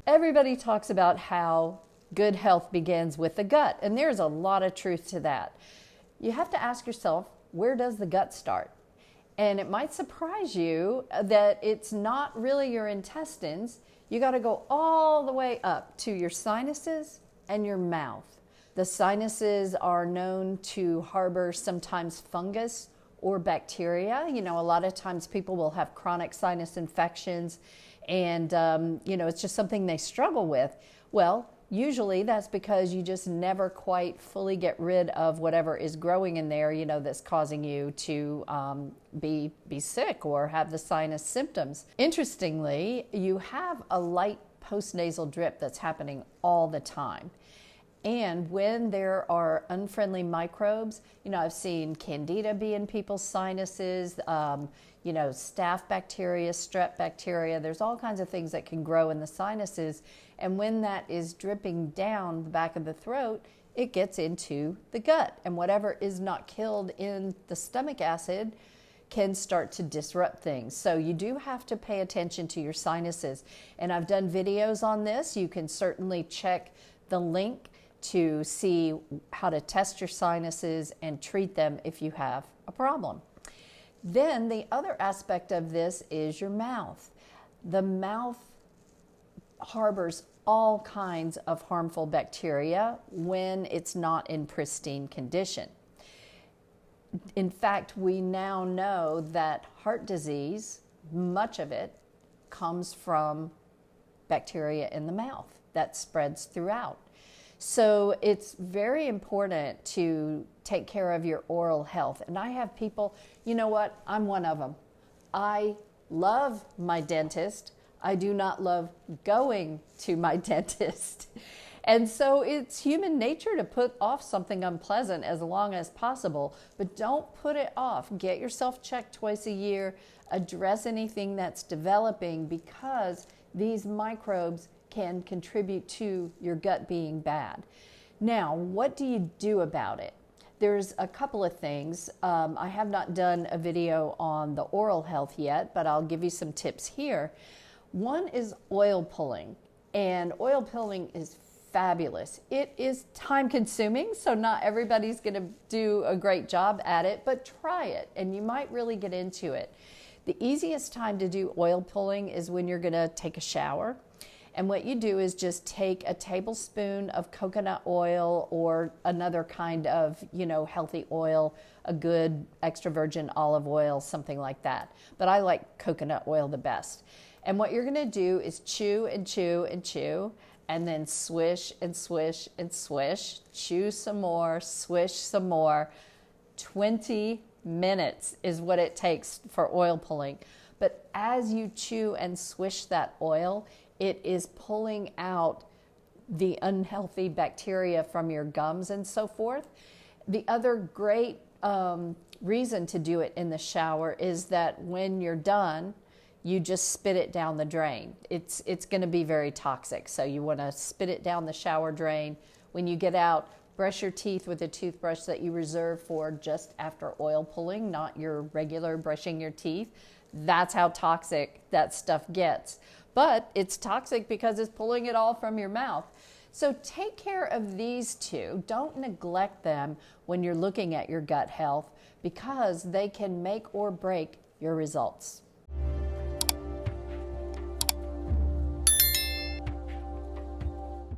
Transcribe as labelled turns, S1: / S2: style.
S1: Everybody talks about how good health begins with the gut, and there's a lot of truth to that. You have to ask yourself, where does the gut start? And it might surprise you that it's not really your intestines. You got to go all the way up to your sinuses and your mouth. The sinuses are known to harbor sometimes fungus or bacteria. You know, a lot of times people will have chronic sinus infections and, it's just something they struggle with. Well, usually that's because you just never quite fully get rid of whatever is growing in there, that's causing you to be sick or have the sinus symptoms. Interestingly, you have a light postnasal drip that's happening all the time. And when there are unfriendly microbes, I've seen candida be in people's sinuses, staph bacteria, strep bacteria. There's all kinds of things that can grow in the sinuses. And when that is dripping down the back of the throat, it gets into the gut. And whatever is not killed in the stomach acid can start to disrupt things. So you do have to pay attention to your sinuses. And I've done videos on this. You can certainly check the link to see how to test your sinuses and treat them if you have a problem. Then the other aspect of this is your mouth. The mouth harbors all kinds of harmful bacteria when it's not in pristine condition. In fact, we now know that heart disease, much of it, comes from bacteria in the mouth that spreads throughout. So it's very important to take care of your oral health. And I have people, I'm one of them. I love my dentist. I do not love going to my dentist. And so it's human nature to put off something unpleasant as long as possible, but don't put it off. Get yourself checked twice a year. Address anything that's developing, because these microbes can contribute to your gut being bad. Now, what do you do about it? There's a couple of things. I have not done a video on the oral health yet, but I'll give you some tips here. One is oil pulling, and oil pulling is fabulous. It is time consuming, so not everybody's going to do a great job at it, but try it and you might really get into it. The easiest time to do oil pulling is when you're going to take a shower. And what you do is just take a tablespoon of coconut oil or another kind of, healthy oil, a good extra virgin olive oil, something like that. But I like coconut oil the best. And what you're going to do is chew and chew and chew, and then swish and swish and swish, chew some more, swish some more. 20 minutes is what it takes for oil pulling. But as you chew and swish that oil, it is pulling out the unhealthy bacteria from your gums and so forth. The other great reason to do it in the shower is that when you're done, you just spit it down the drain. It's going to be very toxic, so you want to spit it down the shower drain. When you get out, brush your teeth with a toothbrush that you reserve for just after oil pulling, not your regular brushing your teeth. That's how toxic that stuff gets. But it's toxic because it's pulling it all from your mouth. So take care of these two. Don't neglect them when you're looking at your gut health, because they can make or break your results.